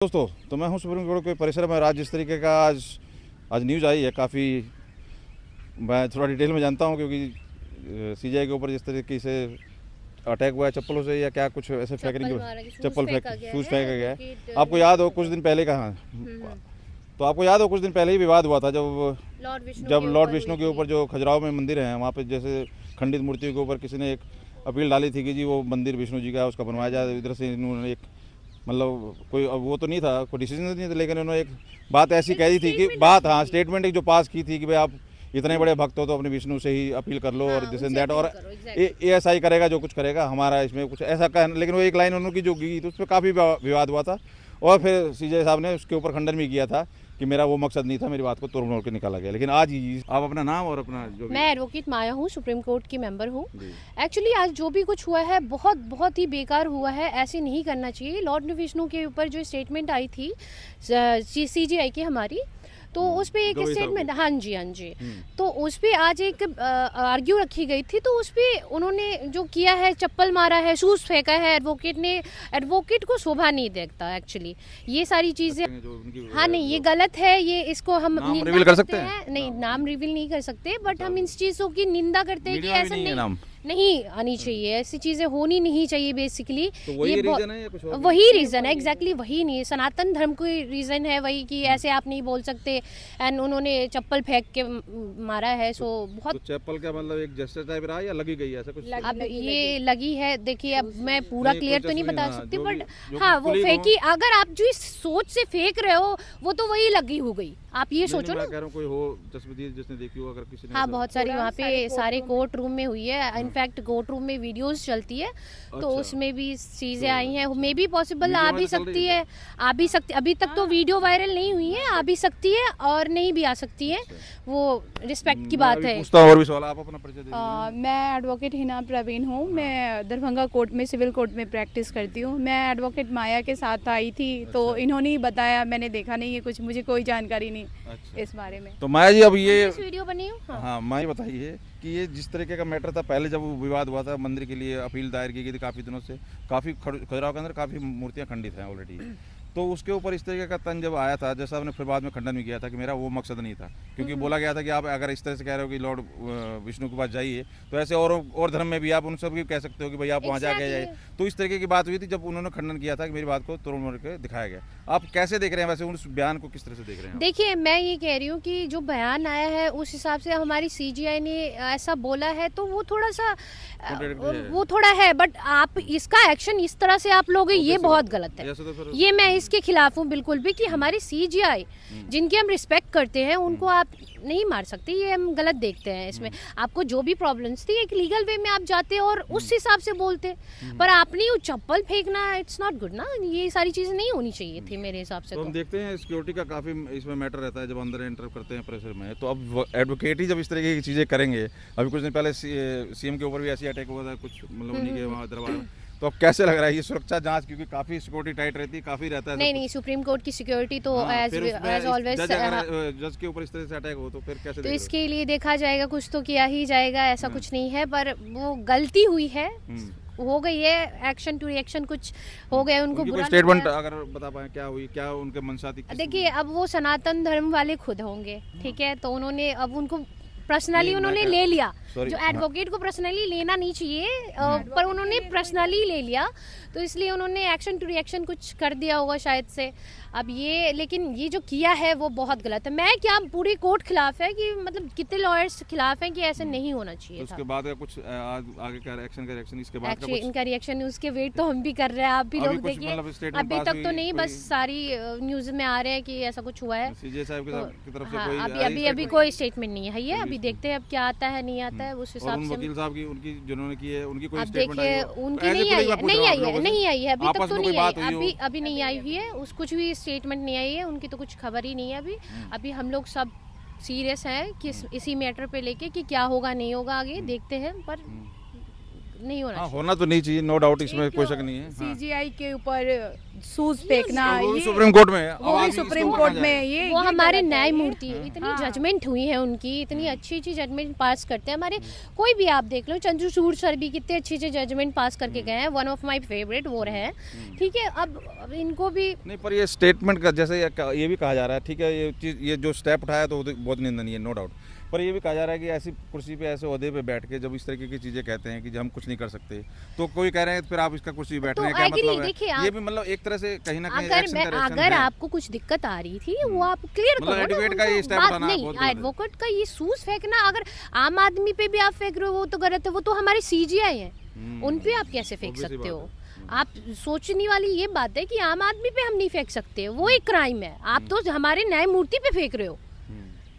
दोस्तों, तो मैं हूं सुप्रीम कोर्ट के परिसर में। आज जिस तरीके का आज न्यूज़ आई है, काफ़ी मैं थोड़ा डिटेल में जानता हूं, क्योंकि सीजीआई के ऊपर जिस तरीके से अटैक हुआ है चप्पलों से या क्या कुछ ऐसे फेंकने की, शूज़ फेंका गया है। आपको याद हो कुछ दिन पहले कहाँ, तो आपको याद हो कुछ दिन पहले ही विवाद हुआ था जब लॉर्ड विष्णु के ऊपर जो खजुराहो में मंदिर है, वहाँ पर जैसे खंडित मूर्तियों के ऊपर किसी ने एक अपील डाली थी कि जी वो मंदिर विष्णु जी का उसका बनवाया जाए। इधर से इन्होंने एक मतलब कोई वो तो नहीं था, कोई डिसीजन नहीं था, लेकिन उन्होंने एक बात ऐसी कह दी थी कि स्टेटमेंट एक जो पास की थी कि भाई आप इतने बड़े भक्त हो तो अपने विष्णु से ही अपील कर लो और दिस एंड दैट, और ये ऐसा ही करेगा जो कुछ करेगा, हमारा इसमें कुछ ऐसा कहना। लेकिन वो एक लाइन उन्होंने जो की तो उस पर काफ़ी विवाद हुआ था, और फिर सीजीआई साहब ने उसके ऊपर खंडन भी किया था कि मेरा वो मकसद नहीं था, मेरी बात को तोड़ मोड़ के निकाला गया। लेकिन आज ही आप अपना नाम और अपना जो मैं एडवोकेट माया हूँ, सुप्रीम कोर्ट की मेंबर हूँ। एक्चुअली आज जो भी कुछ हुआ है बहुत ही बेकार हुआ है, ऐसे नहीं करना चाहिए। लॉर्ड विष्णु के ऊपर जो स्टेटमेंट आई थी सीजीआई की हमारी, तो उस पे एक स्टेटमेंट, हाँ जी, तो उस पे आज एक आर्ग्यू रखी गई थी, तो उस पे उन्होंने जो किया है, चप्पल मारा है, शूज फेंका है, एडवोकेट को शोभा नहीं देता एक्चुअली ये सारी चीजें। हाँ नहीं, ये गलत है, ये इसको हम रिवील कर सकते हैं? नहीं, नाम रिवील नहीं कर सकते, बट हम इन चीजों की निंदा करते हैं कि ऐसा नहीं आनी चाहिए, ऐसी चीजें होनी नहीं चाहिए बेसिकली। तो वही रीजन है या कुछ और? वही रीजन है, एग्जैक्टली वही नहीं, सनातन धर्म का रीजन है वही कि ऐसे आप नहीं बोल सकते। एंड उन्होंने चप्पल फेंक के मारा है, सो बहुत। तो चप्पल का मतलब एक जेस्चर टाइप रहा या लगी गई ऐसा कुछ? अब ये लगी है, देखिए अब मैं पूरा क्लियर तो नहीं बता सकती, बट हाँ वो फेंकी। अगर आप जो इस सोच से फेंक रहे हो वो तो वही लगी हो गई, आप ये सोचो ना। मैं कह रहा हूं कोई हो जिसने देखी हो, अगर किसी ने। हाँ बहुत सारी वहाँ पे सारे कोर्ट रूम में हुई है, इनफैक्ट कोर्ट रूम में वीडियोस चलती है, तो उसमें भी चीजें आई हैं। मे बी पॉसिबल आ भी सकती है, अभी तक तो वीडियो वायरल नहीं हुई है, आ भी सकती है और नहीं भी आ सकती है, वो रिस्पेक्ट की बात है। और भी सवाल, आप अपना परिचय दीजिए। मैं एडवोकेट हिना प्रवीण हूँ, मैं दरभंगा कोर्ट में सिविल कोर्ट में प्रैक्टिस करती हूँ। मैं एडवोकेट माया के साथ आई थी, तो इन्होंने ही बताया, मैंने देखा नहीं है कुछ, मुझे कोई जानकारी नहीं इस बारे में। तो माया जी, अब ये वीडियो बनी हूँ। हाँ माया बताइए कि ये जिस तरीके का मैटर था, पहले जब विवाद हुआ था मंदिर के लिए अपील दायर की गई थी, काफ़ी दिनों से काफ़ी खजुराहो के अंदर काफ़ी मूर्तियाँ खंडित हैं ऑलरेडी, तो उसके ऊपर इस तरीके का तंज जब आया था, जैसा आपने फिर बाद में खंडन भी किया था कि मेरा वो मकसद नहीं था, क्योंकि बोला गया था कि आप अगर इस तरह से कह रहे हो कि लॉर्ड विष्णु के पास जाइए, तो ऐसे और धर्म में भी आप उन सब भी कह सकते हो कि भाई आप वहाँ जाके जाइए। तो इस तरीके की बात हुई थी जब उन्होंने खंडन किया था कि मेरी बात को तोड़ मोड़ के दिखाया गया। आप कैसे देख रहे हैं वैसे उस बयान को, किस तरह से देख रहे हैं? देखिए मैं ये कह रही हूँ कि जो बयान आया है उस हिसाब से हमारी सीजीआई ने ऐसा बोला है, तो वो थोड़ा है, बट आप इसका एक्शन इस तरह से आप लोगे, ये बहुत गलत है। ये मैं इसके खिलाफ हूँ बिल्कुल भी, कि हमारी सीजीआई जिनकी हम रिस्पेक्ट करते हैं उनको आप नहीं मार सकते, ये हम गलत देखते हैं इसमें। आपको जो भी प्रॉब्लम्स थी, एक लीगल वे में आप जाते और उस हिसाब से बोलते, पर आपने वो चप्पल फेंकना, इट्स नॉट गुड ना, ये सारी चीजें नहीं होनी चाहिए थी मेरे हिसाब से। तो हम देखते हैं सिक्योरिटी का काफी इसमें मैटर रहता है जब अंदर एंटर करते हैं परिसर में, तो अब एडवोकेट ही जब इस तरीके की चीजें करेंगे, अभी कुछ दिन पहले सीएम के ऊपर भी ऐसी अटैक हुआ था कुछ, मतलब उन्हीं के वहाँ दरबार में, तो अब कैसे लग रहा है ये सुरक्षा जांच, क्योंकि काफी सिक्योरिटी टाइट रहती है, काफी रहता है? नहीं, सुप्रीम कोर्ट की सिक्योरिटी तो एज ऑलवेज, जज के ऊपर इस तरह से अटैक हो तो फिर कैसे? तो इसके लिए देखा जाएगा, कुछ तो किया ही जाएगा, ऐसा कुछ नहीं है, पर वो गलती हुई है, हो गई है, एक्शन टू रिएक्शन कुछ हो गया, उनको बुरा स्टेटमेंट अगर बता पाए क्या हुई, क्या उनके मनसा थी? देखिए अब वो सनातन धर्म वाले खुद होंगे, ठीक है, तो उन्होंने अब उनको पर्सनली उन्होंने ले लिया, जो एडवोकेट को पर्सनली लेना नहीं चाहिए, पर उन्होंने पर्सनली ले लिया, तो इसलिए उन्होंने एक्शन टू रिएक्शन कुछ कर दिया होगा शायद से। अब ये, लेकिन ये जो किया है वो बहुत गलत है। मैं क्या, पूरी कोर्ट खिलाफ है, कि मतलब कितने लॉयर्स खिलाफ हैं कि ऐसे नहीं होना चाहिए। उसके बाद का कुछ आगे का रिएक्शन इसके बाद का कुछ? इनका रिएक्शन उसके वेट तो हम भी कर रहे हैं, आप भी लोग देखिए, अभी तक तो नहीं, बस सारी न्यूज में आ रहे हैं कि ऐसा कुछ हुआ है। सीजे साहब की तरफ से कोई अभी कोई स्टेटमेंट नहीं है, ये अभी देखते हैं अब क्या आता है नहीं आता है, उस हिसाब से। वकील साहब की, उनकी जिन्होंने की है, उनकी कोई स्टेटमेंट देखिए, उनकी नहीं आई है अभी तक तो नहीं आई, अभी नहीं आई हुई है, उस कुछ भी स्टेटमेंट नहीं आई है, उनकी तो कुछ खबर ही नहीं है अभी हम लोग सब सीरियस हैं कि इसी मैटर पे लेके कि क्या होगा नहीं होगा, आगे देखते हैं, पर नहीं होना चाहिए। होना तो नहीं चाहिए, नो डाउट, इसमें कोई शक नहीं है। सीजीआई के ऊपर सूज फेंकना, वो भी ये सुप्रीम कोर्ट में है, वो भी सुप्रीम कोर्ट में, ये वो हमारे गलत है। न्यायमूर्ति इतनी हाँ। जजमेंट हुई है उनकी, इतनी अच्छी अच्छी जजमेंट पास करते हैं हमारे। कोई भी आप देख लो, चंद्रचूड़ सर भी कितने अच्छे अच्छे जजमेंट पास करके गए हैं, वन ऑफ माय फेवरेट वो रहे। ठीक है, अब इनको भी नहीं, पर ये स्टेटमेंट का जैसे ये भी कहा जा रहा है, ठीक है, ये चीज़, ये जो स्टेप उठाया तो बहुत निंदनीय है, नो डाउट, पर ये भी कहा जा रहा है कि ऐसी कुर्सी पे, ऐसे ओहदे पे बैठ के जब इस तरीके की चीजें कहते हैं कि हम कुछ नहीं कर सकते, तो कोई कह रहे हैं फिर आप इसका कुर्सी पे बैठ रहे हैं, क्या मतलब है? ये भी मतलब एक तरह से कहीं ना कहीं अगर आपको कुछ दिक्कत आ रही थी वो आप क्लियर करो ना, एडवोकेट का ये स्टेप उठाना नहीं, एडवोकेट का ये सूज फेंकना, अगर आम आदमी पे भी आप फेंक रहे हो वो तो गलत है। वो तो हमारे सीजीआई हैं, उन पे आप कैसे फेंक सकते हो? आप सोचने वाली ये बात है कि आम आदमी पे हम नहीं फेंक सकते, वो एक क्राइम है। आप तो हमारे न्यायमूर्ति पे फेंक रहे हो,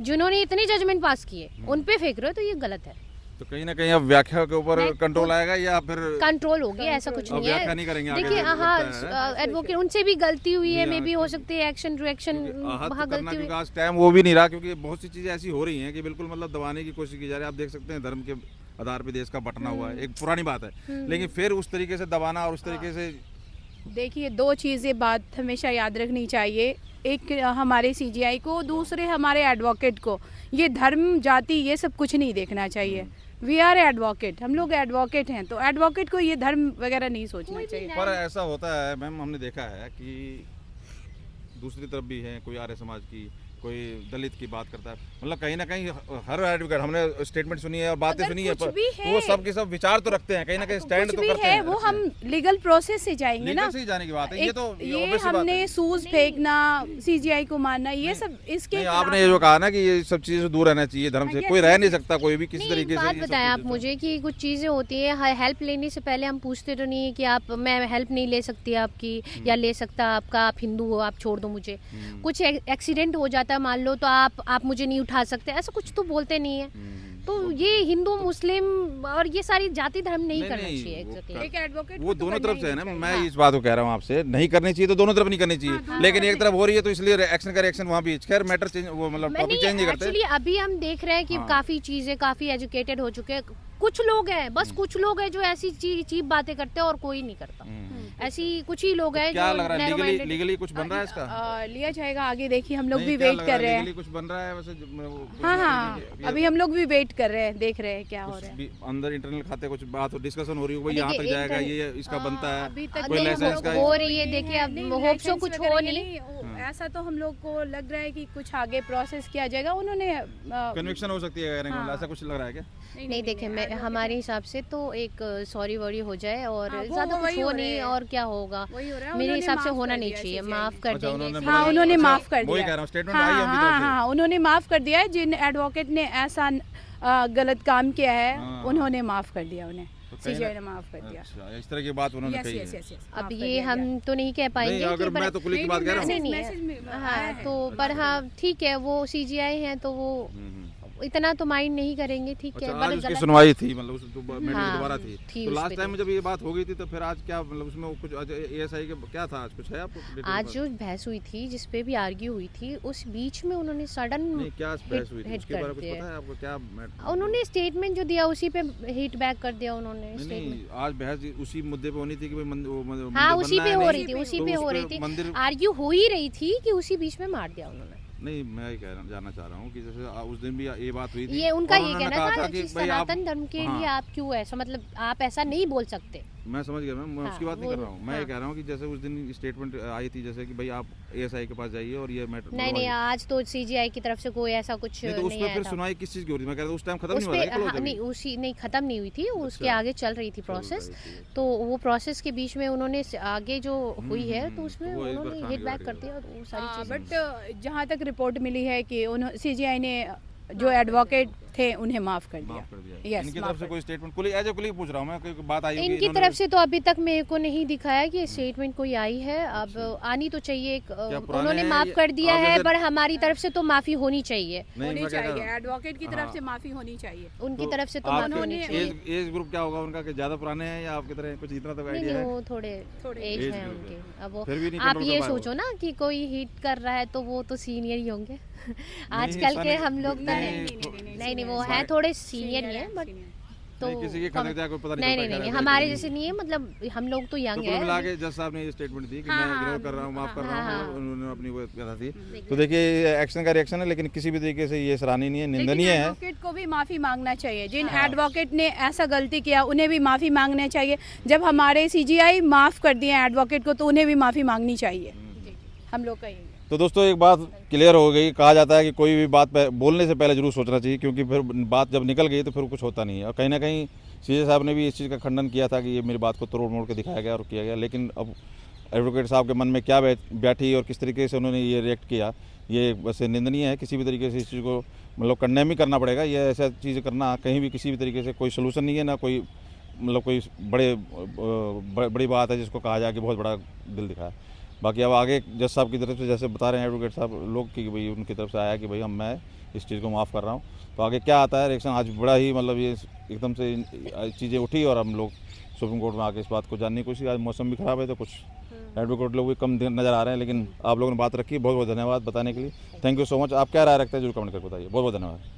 जिन्होंने इतने जजमेंट पास किए, उन पे फेंक रहे हो, तो ये गलत है। तो कहीं ना कहीं अब व्याख्या के ऊपर कंट्रोल आएगा या फिर कंट्रोल हो गया, ऐसा कुछ नहीं है। नहीं करेंगे देखिए, हाँ, एडवोकेट उनसे भी गलती हुई है, मे भी हो सकती है एक्शन रिएक्शन वहाँ गलती हुई। आज टाइम वो भी नहीं रहा, क्योंकि बहुत सी चीजें ऐसी हो रही हैं कि बिल्कुल मतलब दबाने की कोशिश की जा रही है। आप देख सकते हैं धर्म के आधार पे देश का बंटना हुआ है, एक पुरानी बात है, लेकिन फिर उस तरीके से दबाना और उस तरीके से, देखिए, दो चीज़ें बात हमेशा याद रखनी चाहिए, एक हमारे सीजीआई को, दूसरे हमारे एडवोकेट को। ये धर्म जाति ये सब कुछ नहीं देखना चाहिए। वी आर एडवोकेट, हम लोग एडवोकेट हैं, तो एडवोकेट को ये धर्म वगैरह नहीं सोचना चाहिए। पर ऐसा होता है मैम, हमने देखा है कि दूसरी तरफ भी है, कोई आर्य समाज की, कोई दलित की बात करता है, मतलब कहीं ना कहीं हर एडवोकेट, हमने स्टेटमेंट सुनी है और बातें सुनी है, पर वो सब के सब विचार तो रखते हैं, कहीं ना कहीं स्टैंड तो करते हैं। वो हम लीगल प्रोसेस से जाएंगे ना, से जाने की बात है। ये हमने सूज फेंकना, सीजीआई को मानना, ये सब इसके आपने ये जो कहा ना कि ये सब चीजें से दूर रहना चाहिए, धर्म से कोई रह नहीं सकता कोई भी किसी तरीके से। बात बताएं आप मुझे कि कुछ चीजें होती है, हेल्प लेने से पहले हम पूछते तो नहीं है कि आप, मैं हेल्प नहीं ले सकती आपकी, या ले सकता आपका, आप हिंदू हो, आप छोड़ दो मुझे। कुछ एक्सीडेंट हो जाता है मान लो, तो आप मुझे नहीं उठा सकते, ऐसा कुछ तो बोलते नहीं है। तो ये हिंदू मुस्लिम और ये सारी जाति धर्म नहीं करना चाहिए। एक एडवोकेट वो दोनों तरफ से है ना, मैं इस बात को कह रहा हूँ आपसे, नहीं करनी चाहिए तो दोनों तरफ नहीं करनी चाहिए, लेकिन एक तरफ हो रही है तो इसलिए एक्शन का रिएक्शन वहाँ भी, खैर मैटर चेंज, वो मतलब टॉपिक चेंज नहीं करते। एक्चुअली अभी हम देख रहे हैं कि काफी चीजें, काफी एजुकेटेड हो चुके हैं, कुछ लोग हैं, बस कुछ लोग हैं जो ऐसी चीप बातें करते हैं और कोई नहीं करता। ऐसी कुछ ही लोग हैं। क्या लग रहा है लीगली कुछ बन रहा है इसका? लिया जाएगा आगे, देखिए हम लोग भी वेट कर रहे हैं। कुछ बन रहा है वैसे? हाँ, अभी हम लोग भी वेट कर रहे हैं, देख रहे हैं क्या हो रहा है। अंदर इंटरनल खाते कुछ बात डिस्कशन हो रही है, यहाँ तक जाएगा, ये इसका बनता है, अभी तक कोई लाइसेंस का हो रही है। देखिए, अब होप सो कुछ हो नहीं, ऐसा तो हम लोग को लग रहा है कि कुछ आगे प्रोसेस किया जाएगा। उन्होंने कन्विक्शन हो सकती है, ऐसा कुछ लग रहा है क्या? नहीं, देखिए, हमारे हिसाब से तो एक सॉरी वॉरी हो जाए और ज्यादा कुछ हो नहीं, और क्या होगा, मेरे हिसाब से होना नहीं चाहिए, माफ कर देंगे। हाँ, उन्होंने माफ कर दिया। वही कह रहा हूँ, स्टेटमेंट आई है उनकी तरफ से। हाँ, उन्होंने माफ कर दिया है। जिन एडवोकेट ने ऐसा गलत काम किया है, उन्होंने माफ कर दिया, उन्हें सीजीआई ने माफ कर दिया। अच्छा, इस तरह की बात उन्होंने कही है। अब ये हम तो नहीं कह पाएंगे, अगर मैं तो कुली की बात कह रहा हूँ। नहीं, हाँ, तो पर हाँ ठीक है, वो सीजीआई है तो वो इतना तो माइंड नहीं करेंगे, ठीक है। आज उसकी सुनवाई थी, मतलब दोबारा थी, तो लास्ट टाइम जब ये बात हो गई थी तो फिर आज क्या, मतलब उसमें कुछ एएसआई के क्या था, आज कुछ है आपको? आज जो बहस हुई थी, जिसपे भी आर्ग्यू हुई थी, उस बीच में उन्होंने सडन क्या बहस हुई थी, उसके बारे में कुछ पता है आपको? क्या उन्होंने स्टेटमेंट जो दिया उसी पे हिट बैक कर दिया उन्होंने। आज बहस उसी मुद्दे पे होनी थी कि भाई, हाँ, उसी पे हो रही थी, आर्ग्यू हो ही रही थी कि उसी बीच में मार दिया उन्होंने। नहीं, मैं जानना चाह रहा हूँ कि जैसे उस दिन भी ये बात हुई थी, ये उनका ये कहना था कि सनातन धर्म के लिए आप क्यों ऐसा, मतलब आप ऐसा नहीं बोल सकते। मैं समझ गया मैम, मैं उसकी बात नहीं कर रहा हूँ, मैं ये कह रहा हूँ कि जैसे उस दिन स्टेटमेंट आई थी, जैसे कि भाई आप एएसआई के पास जाइए और ये मैटर। नहीं, आज तो सीजीआई की तरफ से कोई ऐसा कुछ नहीं, तो उस पर फिर सुनवाई किस चीज की हो रही थी? मैं कह रहा हूँ उस टाइम खत्म नहीं हुआ था। नहीं, खत्म नहीं हुई थी, उसके आगे चल रही थी प्रोसेस, तो वो प्रोसेस के बीच में उन्होंने आगे जो हुई है तो उसमें उन्होंने हिट बैक कर दिया वो सारी चीजें। बट जहाँ तक रिपोर्ट मिली है कि सीजीआई ने जो एडवोकेट थे उन्हें माफ कर दिया। यस, इनकी तरफ से कोई स्टेटमेंट कुली पूछ रहा हूं मैं, कोई बात आई होगी इनकी तरफ से? तो अभी तक मेरे को नहीं दिखाया कि स्टेटमेंट कोई आई है, अब आनी तो चाहिए। उन्होंने माफ कर दिया है, पर हमारी तरफ से तो माफी होनी चाहिए, एडवोकेट की तरफ से माफी होनी चाहिए, उनकी तरफ से तो माफी होनी चाहिए। एज ग्रुप क्या होगा उनका, कि ज्यादा पुराने हैं या आपकी तरह कुछ इतना तो आइडिया है? वो थोड़े एज है उनके। अब वो आप ये सोचो ना कि कोई हिट कर रहा है तो वो तो सीनियर ही होंगे आजकल के हम लोग तो नहीं, वो है थोड़े सीनियर ही है, बट तो नहीं, किसी की खतरक जाए कोई पता नहीं चलता नहीं क्या नहीं रहता है, हमारे क्या जैसे नहीं है, मतलब हम लोग तो नहीं। यंग तो कुल है मिला के जज साहब ने ये स्टेटमेंट दी कि हाँ, मैं हाँ, इग्नोर कर रहा हूँ, माफ कर रहा हाँ, हूँ, उन्होंने अपनी वो कथा थी। तो देखिए एक्शन का रिएक्शन है, लेकिन किसी भी तरीके से ये सराहनीय है, निंदनीय है। एडवोकेट को भी माफी मांगना चाहिए, जिन हाँ। एडवोकेट ने ऐसा गलती किया उन्हें भी माफी मांगना चाहिए। जब हमारे सीजीआई माफ कर दिए एडवोकेट को तो उन्हें भी माफी मांगनी चाहिए। हम लोग का यही है। तो दोस्तों एक बात क्लियर हो गई, कहा जाता है कि कोई भी बात बोलने से पहले जरूर सोचना चाहिए, क्योंकि फिर बात जब निकल गई तो फिर कुछ होता नहीं है। और कहीं ना कहीं सीजे साहब ने भी इस चीज़ का खंडन किया था कि ये मेरी बात को तोड़ मोड़ के दिखाया गया और किया गया, लेकिन अब एडवोकेट साहब के मन में क्या बैठी और किस तरीके से उन्होंने ये रिएक्ट किया, ये वैसे निंदनीय है। किसी भी तरीके से इस चीज़ को मतलब कंडेम ही करना पड़ेगा। ये ऐसा चीज़ करना कहीं भी किसी भी तरीके से कोई सोल्यूशन नहीं है, ना कोई मतलब कोई बड़ी बात है जिसको कहा जाए कि बहुत बड़ा दिल दिखाया। बाकी अब आगे जज साहब की तरफ से जैसे बता रहे हैं एडवोकेट साहब लोग कि भाई उनकी तरफ से आया कि भाई मैं इस चीज़ को माफ़ कर रहा हूँ, तो आगे क्या आता है रिएक्शन। आज बड़ा ही मतलब ये एकदम से चीज़ें उठी और हम लोग सुप्रीम कोर्ट में आके इस बात को जानने की कोशिश। आज मौसम भी ख़राब है तो कुछ एडवोकेट लोग भी कम नज़र आ रहे हैं, लेकिन आप लोगों ने बात रखी। बहुत बहुत धन्यवाद बताने के लिए। Thank you so much. आप क्या राय रखते हैं जरूर कमेंट करके बताइए। बहुत बहुत धन्यवाद।